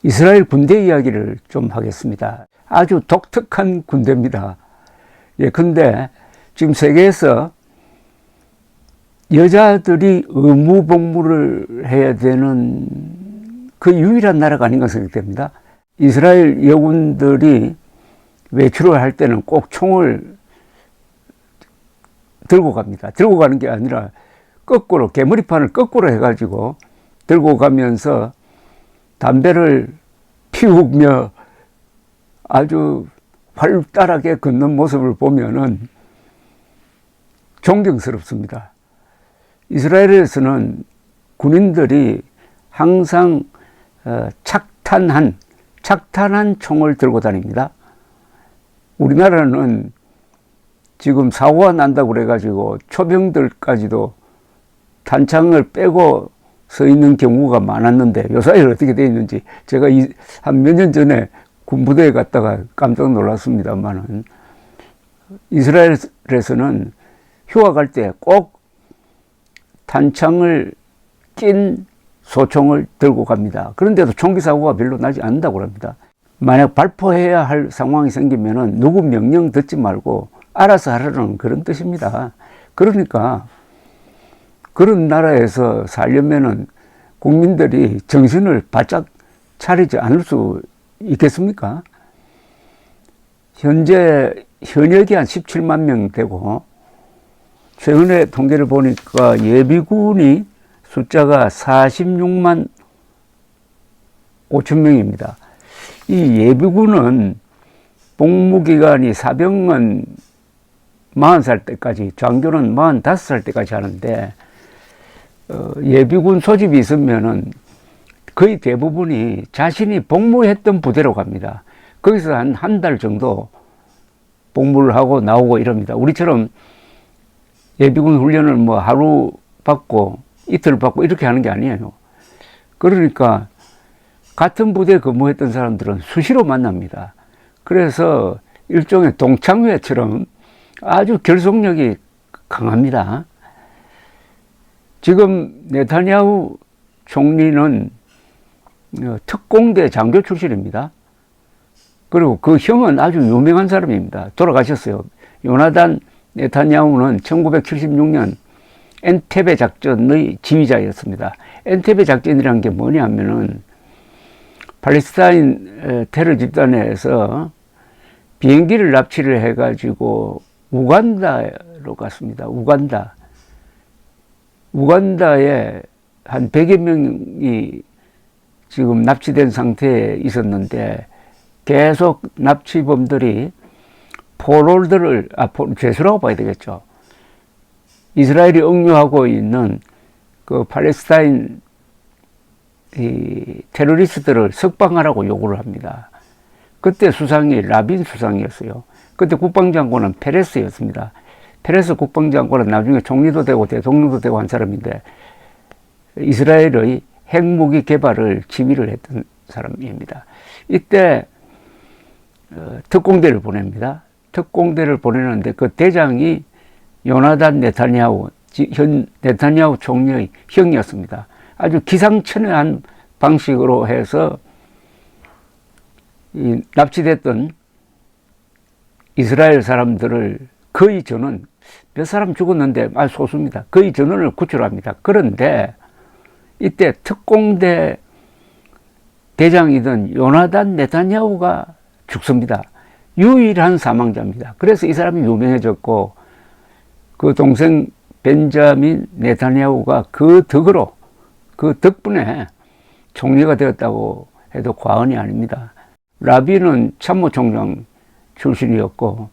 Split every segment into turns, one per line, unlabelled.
이스라엘 군대 이야기를 좀 하겠습니다. 아주 독특한 군대입니다. 예, 근데 지금 세계에서 여자들이 의무 복무를 해야 되는 그 유일한 나라가 아닌가 생각됩니다. 이스라엘 여군들이 외출을 할 때는 꼭 총을 들고 갑니다. 들고 가는 게 아니라 거꾸로, 개머리판을 거꾸로 해가지고 들고 가면서 담배를 피우며 아주 활달하게 걷는 모습을 보면은 존경스럽습니다. 이스라엘에서는 군인들이 항상 착탄한 총을 들고 다닙니다. 우리나라는 지금 사고가 난다고 그래가지고 초병들까지도 탄창을 빼고 서 있는 경우가 많았는데 요사이 어떻게 되어 있는지 제가 한 몇 년 전에 군부대에 갔다가 깜짝 놀랐습니다만은 이스라엘에서는 휴가 갈 때 꼭 탄창을 낀 소총을 들고 갑니다. 그런데도 총기 사고가 별로 나지 않는다고 합니다. 만약 발포해야 할 상황이 생기면은 누구 명령 듣지 말고 알아서 하라는 그런 뜻입니다. 그러니까 그런 나라에서 살려면은 국민들이 정신을 바짝 차리지 않을 수 있겠습니까? 현재 현역이 한 17만 명 되고 최근에 통계를 보니까 예비군이 숫자가 46만 5천 명입니다. 이 예비군은 복무기간이 사병은 40살 때까지, 장교는 45살 때까지 하는데 예비군 소집이 있으면은 거의 대부분이 자신이 복무했던 부대로 갑니다. 거기서 한 달 정도 복무를 하고 나오고 이럽니다. 우리처럼 예비군 훈련을 뭐 하루 받고 이틀 받고 이렇게 하는 게 아니에요. 그러니까 같은 부대에 근무했던 사람들은 수시로 만납니다. 그래서 일종의 동창회처럼 아주 결속력이 강합니다. 지금 네타냐후 총리는 특공대 장교 출신입니다. 그리고 그 형은 아주 유명한 사람입니다. 돌아가셨어요. 요나단 네타냐후는 1976년 엔테베 작전의 지휘자였습니다. 엔테베 작전이라는 게 뭐냐면은 팔레스타인 테러 집단에서 비행기를 납치를 해가지고 우간다로 갔습니다. 우간다에 한 100여 명이 지금 납치된 상태에 있었는데 계속 납치범들이 포로들을, 죄수라고 봐야 되겠죠. 이스라엘이 억류하고 있는 그 팔레스타인 이 테러리스트들을 석방하라고 요구를 합니다. 그때 수상이 라빈 수상이었어요. 그때 국방장관은 페레스였습니다. 페레스 국방장관은 나중에 총리도 되고 대통령도 되고 한 사람인데 이스라엘의 핵무기 개발을 지휘를 했던 사람입니다. 이때 특공대를 보냅니다. 특공대를 보내는데 그 대장이 요나단 네타냐후, 현 네타냐후 총리의 형이었습니다. 아주 기상천외한 방식으로 해서 이 납치됐던 이스라엘 사람들을 거의 전원, 몇 사람 죽었는데 소수입니다. 거의 전원을 구출합니다. 그런데 이때 특공대 대장이던 요나단 네타냐후가 죽습니다. 유일한 사망자입니다. 그래서 이 사람이 유명해졌고 그 동생 벤자민 네타냐후가 그 덕분에 총리가 되었다고 해도 과언이 아닙니다. 라빈은 참모총장 출신이었고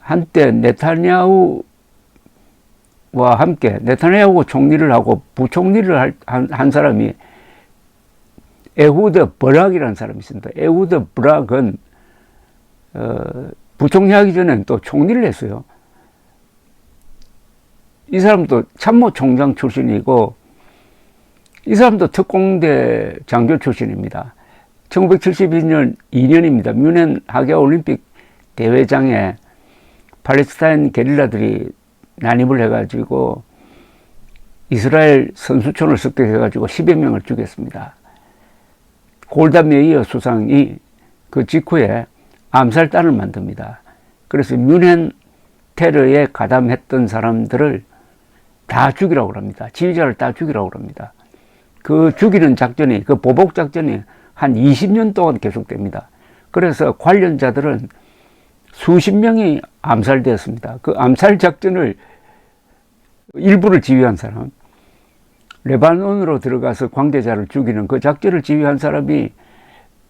한때 네타냐후와 함께 네타냐후가 총리를 하고 부총리를 한 사람이 에후드 버락이라는 사람이 있습니다. 에후드 버락은 부총리 하기 전에는 또 총리를 했어요. 이 사람도 참모총장 출신이고 이 사람도 특공대 장교 출신입니다. 1972년 2년입니다. 뮌헨 하계올림픽 대회장에 팔레스타인 게릴라들이 난입을 해가지고 이스라엘 선수촌을 습격해가지고 10여 명을 죽였습니다. 골다 메이어 수상이 그 직후에 암살단을 만듭니다. 그래서 뮌헨 테러에 가담했던 사람들을 다 죽이라고 합니다. 지휘자를 다 죽이라고 합니다. 그 죽이는 작전이, 그 보복 작전이 한 20년 동안 계속됩니다. 그래서 관련자들은 수십 명이 암살되었습니다. 그 암살 작전을 일부를 지휘한 사람, 레바논으로 들어가서 관계자를 죽이는 그 작전을 지휘한 사람이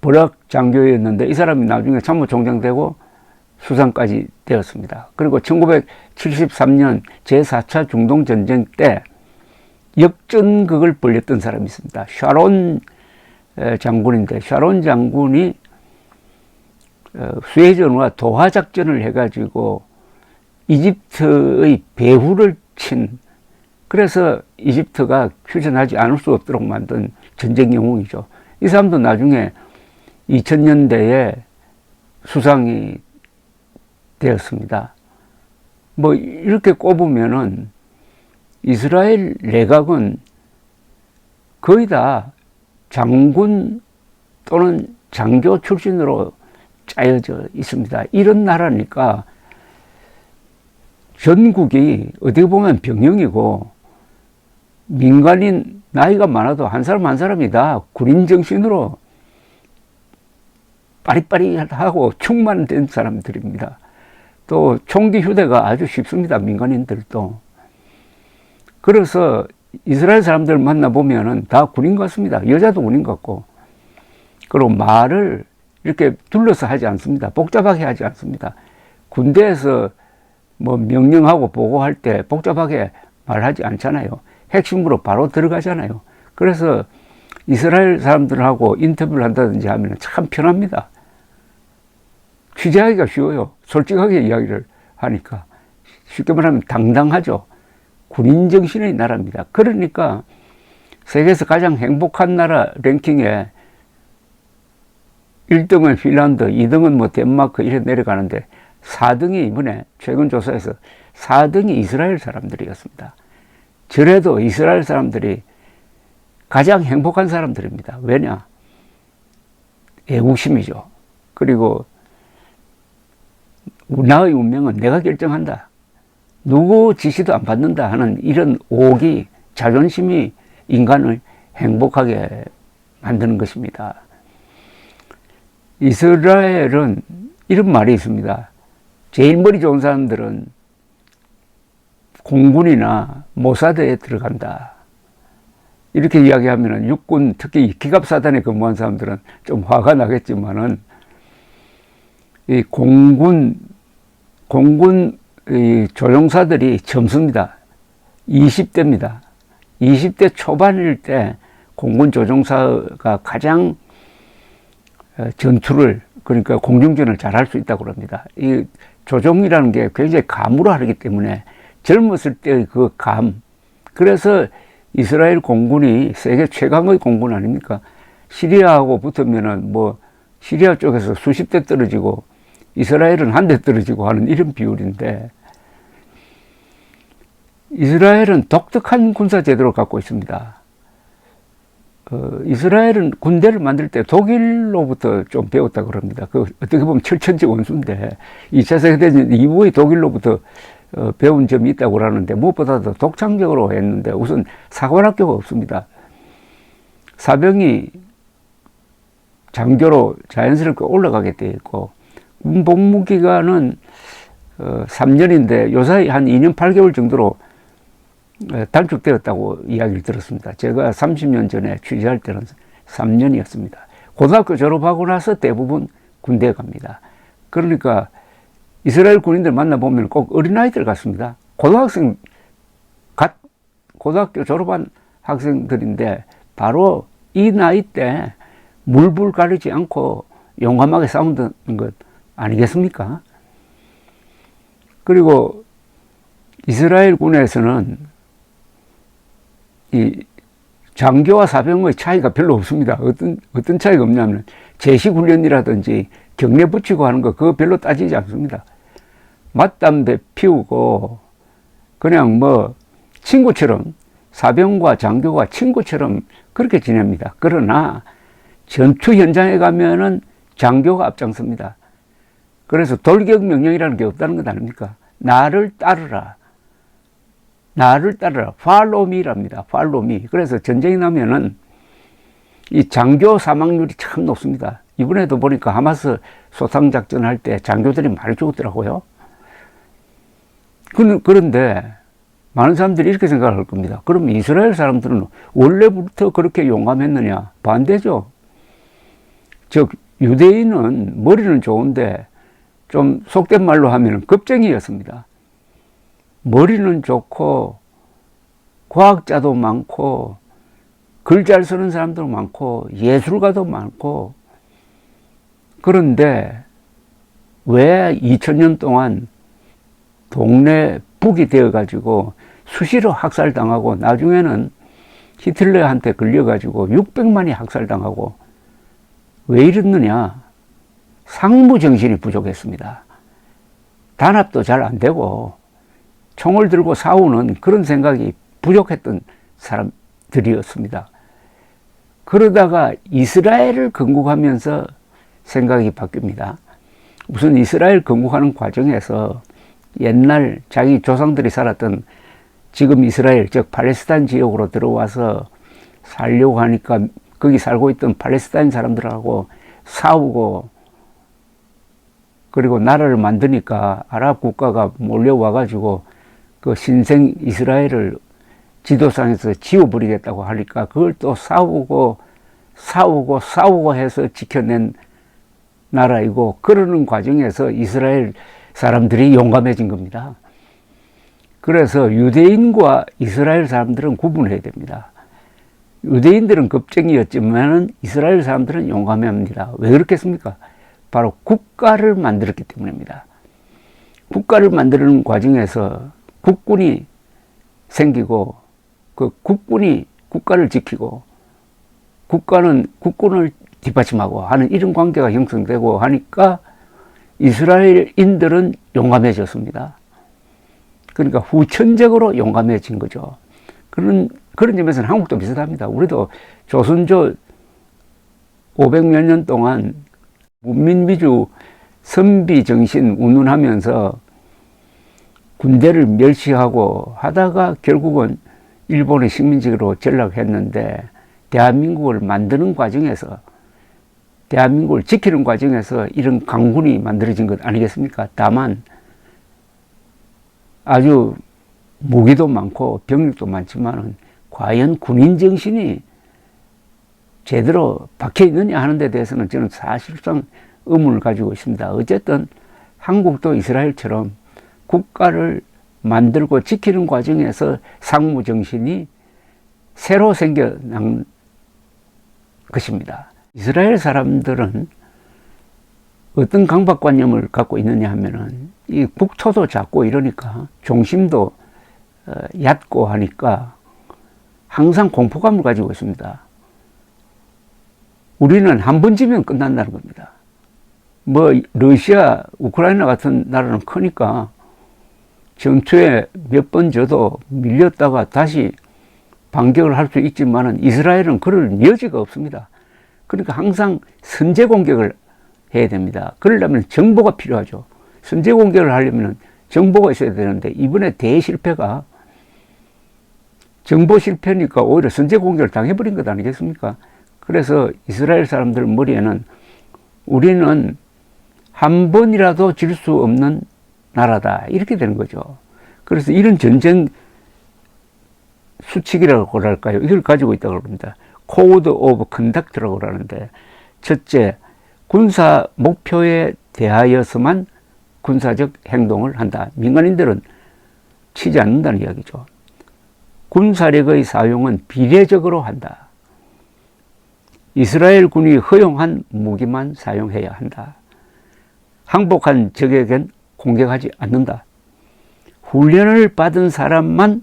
버락 장교였는데, 이 사람이 나중에 참모총장 되고 수상까지 되었습니다. 그리고 1973년 제4차 중동전쟁 때 역전극을 벌였던 사람이 있습니다. 샤론 장군인데, 샤론 장군이 수에즈운河와 도하 작전을 해가지고 이집트의 배후를 친, 그래서 이집트가 휴전하지 않을 수 없도록 만든 전쟁 영웅이죠. 이 사람도 나중에 2000년대에 수상이 되었습니다. 뭐 이렇게 꼽으면은 이스라엘 내각은 거의 다 장군 또는 장교 출신으로 짜여져 있습니다. 이런 나라니까 전국이 어떻게 보면 병영이고, 민간인 나이가 많아도 한 사람 한 사람이 다 군인 정신으로 빠리빠리하고 충만된 사람들입니다. 또 총기 휴대가 아주 쉽습니다. 민간인들도. 그래서 이스라엘 사람들 만나보면은 다 군인 같습니다. 여자도 군인 같고. 그리고 말을 이렇게 둘러서 하지 않습니다. 복잡하게 하지 않습니다. 군대에서 뭐 명령하고 보고할 때 복잡하게 말하지 않잖아요. 핵심으로 바로 들어가잖아요. 그래서 이스라엘 사람들하고 인터뷰를 한다든지 하면 참 편합니다. 취재하기가 쉬워요. 솔직하게 이야기를 하니까. 쉽게 말하면 당당하죠. 군인 정신의 나라입니다. 그러니까 세계에서 가장 행복한 나라 랭킹에 1등은 핀란드, 2등은 뭐 덴마크 이렇게 내려가는데 4등이 이번에 최근 조사에서 4등이 이스라엘 사람들이었습니다. 저래도 이스라엘 사람들이 가장 행복한 사람들입니다. 왜냐? 애국심이죠. 그리고 나의 운명은 내가 결정한다. 누구 지시도 안 받는다 하는 이런 오기, 자존심이 인간을 행복하게 만드는 것입니다. 이스라엘은 이런 말이 있습니다. 제일 머리 좋은 사람들은 공군이나 모사드에 들어간다. 이렇게 이야기하면 육군, 특히 기갑사단에 근무한 사람들은 좀 화가 나겠지만은, 이 공군 이 조종사들이 젊습니다. 20대입니다. 20대 초반일 때 공군 조종사가 가장 전투를, 그러니까 공중전을 잘할 수 있다고 합니다. 이 조종이라는 게 굉장히 감으로 하기 때문에 젊었을 때의 그 감, 그래서 이스라엘 공군이 세계 최강의 공군 아닙니까? 시리아하고 붙으면은 뭐 시리아 쪽에서 수십 대 떨어지고 이스라엘은 한 대 떨어지고 하는 이런 비율인데, 이스라엘은 독특한 군사 제도를 갖고 있습니다. 이스라엘은 군대를 만들 때 독일로부터 좀 배웠다고 합니다. 그 어떻게 보면 철천지 원수인데 2차 세계대전 이후에 독일로부터 배운 점이 있다고 하는데, 무엇보다도 독창적으로 했는데 우선 사관학교가 없습니다. 사병이 장교로 자연스럽게 올라가게 되어 있고, 복무 기간은 3년인데 요사이 한 2년 8개월 정도로 단축되었다고 이야기를 들었습니다. 제가 30년 전에 취재할 때는 3년이었습니다. 고등학교 졸업하고 나서 대부분 군대에 갑니다. 그러니까 이스라엘 군인들 만나보면 꼭 어린아이들 같습니다. 고등학교 졸업한 학생들인데 바로 이 나이 때 물불 가리지 않고 용감하게 싸우는 것 아니겠습니까? 그리고 이스라엘 군에서는 이 장교와 사병의 차이가 별로 없습니다. 어떤 차이가 없냐면 제식훈련이라든지 경례 붙이고 하는 거 그거 별로 따지지 않습니다. 맞담배 피우고 그냥 뭐 친구처럼, 사병과 장교가 친구처럼 그렇게 지냅니다. 그러나 전투 현장에 가면은 장교가 앞장섭니다. 그래서 돌격 명령이라는 게 없다는 것 아닙니까? 나를 따르라. 나를 따르라. Follow me랍니다. Follow me. 그래서 전쟁이 나면은 이 장교 사망률이 참 높습니다. 이번에도 보니까 하마스 소탕작전 할 때 장교들이 많이 죽었더라고요. 그런데 많은 사람들이 이렇게 생각할 겁니다. 그럼 이스라엘 사람들은 원래부터 그렇게 용감했느냐? 반대죠. 즉 유대인은 머리는 좋은데 좀 속된 말로 하면 겁쟁이였습니다. 머리는 좋고 과학자도 많고 글 잘 쓰는 사람도 많고 예술가도 많고, 그런데 왜 2000년 동안 동네 북이 되어가지고 수시로 학살당하고 나중에는 히틀러한테 걸려가지고 600만이 학살당하고 왜 이랬느냐? 상무정신이 부족했습니다. 단합도 잘 안 되고 총을 들고 싸우는 그런 생각이 부족했던 사람들이었습니다. 그러다가 이스라엘을 건국하면서 생각이 바뀝니다. 우선 이스라엘 건국하는 과정에서 옛날 자기 조상들이 살았던 지금 이스라엘, 즉 팔레스타인 지역으로 들어와서 살려고 하니까 거기 살고 있던 팔레스타인 사람들하고 싸우고, 그리고 나라를 만드니까 아랍 국가가 몰려와가지고 그 신생 이스라엘을 지도상에서 지워버리겠다고 하니까 그걸 또 싸우고 해서 지켜낸 나라이고, 그러는 과정에서 이스라엘 사람들이 용감해진 겁니다. 그래서 유대인과 이스라엘 사람들은 구분해야 됩니다. 유대인들은 겁쟁이였지만 이스라엘 사람들은 용감합니다. 왜 그렇겠습니까? 바로 국가를 만들었기 때문입니다. 국가를 만드는 과정에서 국군이 생기고 그 국군이 국가를 지키고 국가는 국군을 뒷받침하고 하는 이런 관계가 형성되고 하니까 이스라엘인들은 용감해졌습니다. 그러니까 후천적으로 용감해진 거죠. 그런 점에서는 한국도 비슷합니다. 우리도 조선조 500몇 년 동안 문민미주 선비정신 운운하면서 군대를 멸시하고 하다가 결국은 일본의 식민지로 전락했는데, 대한민국을 만드는 과정에서, 대한민국을 지키는 과정에서 이런 강군이 만들어진 것 아니겠습니까? 다만 아주 무기도 많고 병력도 많지만은 과연 군인 정신이 제대로 박혀 있느냐 하는 데 대해서는 저는 사실상 의문을 가지고 있습니다. 어쨌든 한국도 이스라엘처럼 국가를 만들고 지키는 과정에서 상무 정신이 새로 생겨난 것입니다. 이스라엘 사람들은 어떤 강박관념을 갖고 있느냐 하면은 이 국토도 작고 이러니까 중심도 얕고 하니까 항상 공포감을 가지고 있습니다. 우리는 한 번 지면 끝난다는 겁니다. 뭐 러시아, 우크라이나 같은 나라는 크니까 전투에 몇 번 져도 밀렸다가 다시 반격을 할 수 있지만은 이스라엘은 그럴 여지가 없습니다. 그러니까 항상 선제 공격을 해야 됩니다. 그러려면 정보가 필요하죠. 선제 공격을 하려면 정보가 있어야 되는데 이번에 대실패가 정보 실패니까 오히려 선제 공격을 당해버린 것 아니겠습니까? 그래서 이스라엘 사람들 머리에는 우리는 한 번이라도 질 수 없는 나라다, 이렇게 되는 거죠. 그래서 이런 전쟁 수칙이라고 할까요? 이걸 가지고 있다고 합니다. Code of Conduct라고 하는데, 첫째, 군사 목표에 대하여서만 군사적 행동을 한다. 민간인들은 치지 않는다는 이야기죠. 군사력의 사용은 비례적으로 한다. 이스라엘 군이 허용한 무기만 사용해야 한다. 항복한 적에겐 공격하지 않는다. 훈련을 받은 사람만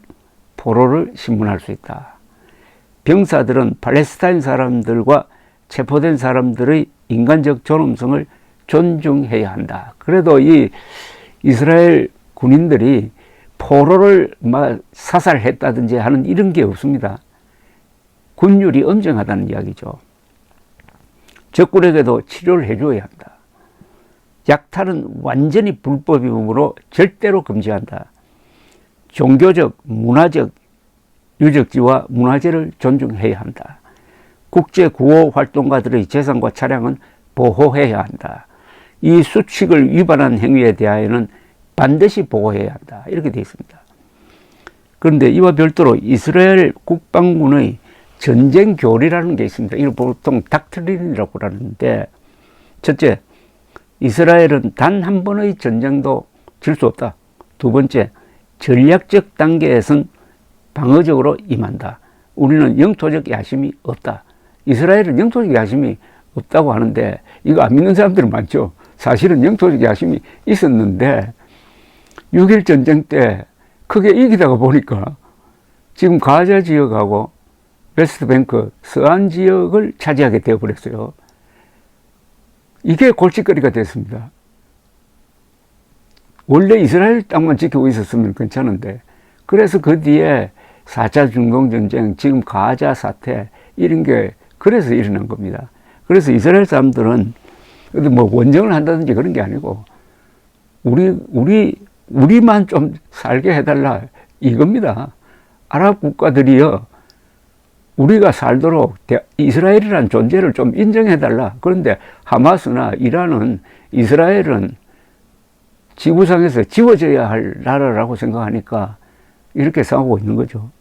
포로를 신문할 수 있다. 병사들은 팔레스타인 사람들과 체포된 사람들의 인간적 존엄성을 존중해야 한다. 그래도 이 이스라엘 군인들이 포로를 막 사살했다든지 하는 이런 게 없습니다. 군율이 엄정하다는 이야기죠. 적군에게도 치료를 해줘야 한다. 약탈은 완전히 불법이므로 절대로 금지한다. 종교적, 문화적 유적지와 문화재를 존중해야 한다. 국제구호 활동가들의 재산과 차량은 보호해야 한다. 이 수칙을 위반한 행위에 대하여는 반드시 보호해야 한다. 이렇게 되어 있습니다. 그런데 이와 별도로 이스라엘 국방군의 전쟁 교리라는 게 있습니다. 이걸 보통 닥트린이라고 하는데, 첫째, 이스라엘은 단 한 번의 전쟁도 질 수 없다. 두 번째, 전략적 단계에선 방어적으로 임한다. 우리는 영토적 야심이 없다. 이스라엘은 영토적 야심이 없다고 하는데 이거 안 믿는 사람들은 많죠. 사실은 영토적 야심이 있었는데 6.1 전쟁 때 크게 이기다가 보니까 지금 가자 지역하고 웨스트뱅크, 서안 지역을 차지하게 되어버렸어요. 이게 골칫거리가 됐습니다. 원래 이스라엘 땅만 지키고 있었으면 괜찮은데, 그래서 그 뒤에 4차 중동전쟁, 지금 가자 사태, 이런 게 그래서 일어난 겁니다. 그래서 이스라엘 사람들은 뭐 원정을 한다든지 그런 게 아니고, 우리만 좀 살게 해달라, 이겁니다. 아랍 국가들이요, 우리가 살도록 이스라엘이라는 존재를 좀 인정해달라. 그런데 하마스나 이란은 이스라엘은 지구상에서 지워져야 할 나라라고 생각하니까 이렇게 싸우고 있는 거죠.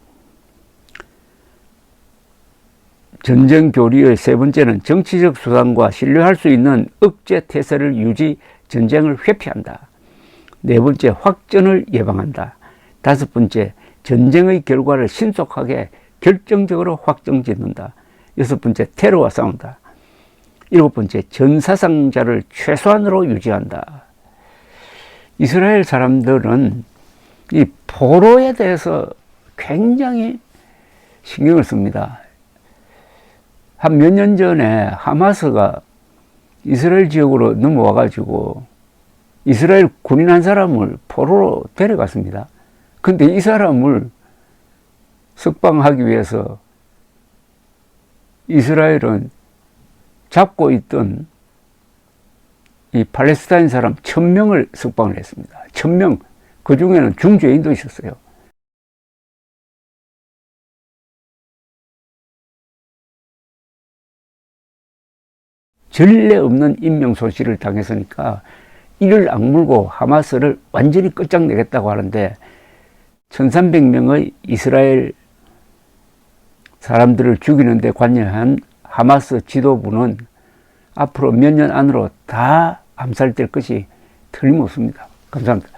전쟁 교리의 세 번째는 정치적 수단과 신뢰할 수 있는 억제 태세를 유지, 전쟁을 회피한다. 네 번째, 확전을 예방한다. 다섯 번째, 전쟁의 결과를 신속하게 결정적으로 확정짓는다. 여섯 번째, 테러와 싸운다. 일곱 번째, 전사상자를 최소한으로 유지한다. 이스라엘 사람들은 이 포로에 대해서 굉장히 신경을 씁니다. 한 몇 년 전에 하마스가 이스라엘 지역으로 넘어와 가지고 이스라엘 군인 한 사람을 포로로 데려갔습니다. 근데 이 사람을 석방하기 위해서 이스라엘은 잡고 있던 이 팔레스타인 사람 1000명을 석방을 했습니다. 1000명. 그 중에는 중죄인도 있었어요. 전례 없는 인명 손실을 당했으니까 이를 악물고 하마스를 완전히 끝장내겠다고 하는데 1300명의 이스라엘 사람들을 죽이는 데 관여한 하마스 지도부는 앞으로 몇 년 안으로 다 암살될 것이 틀림없습니다. 감사합니다.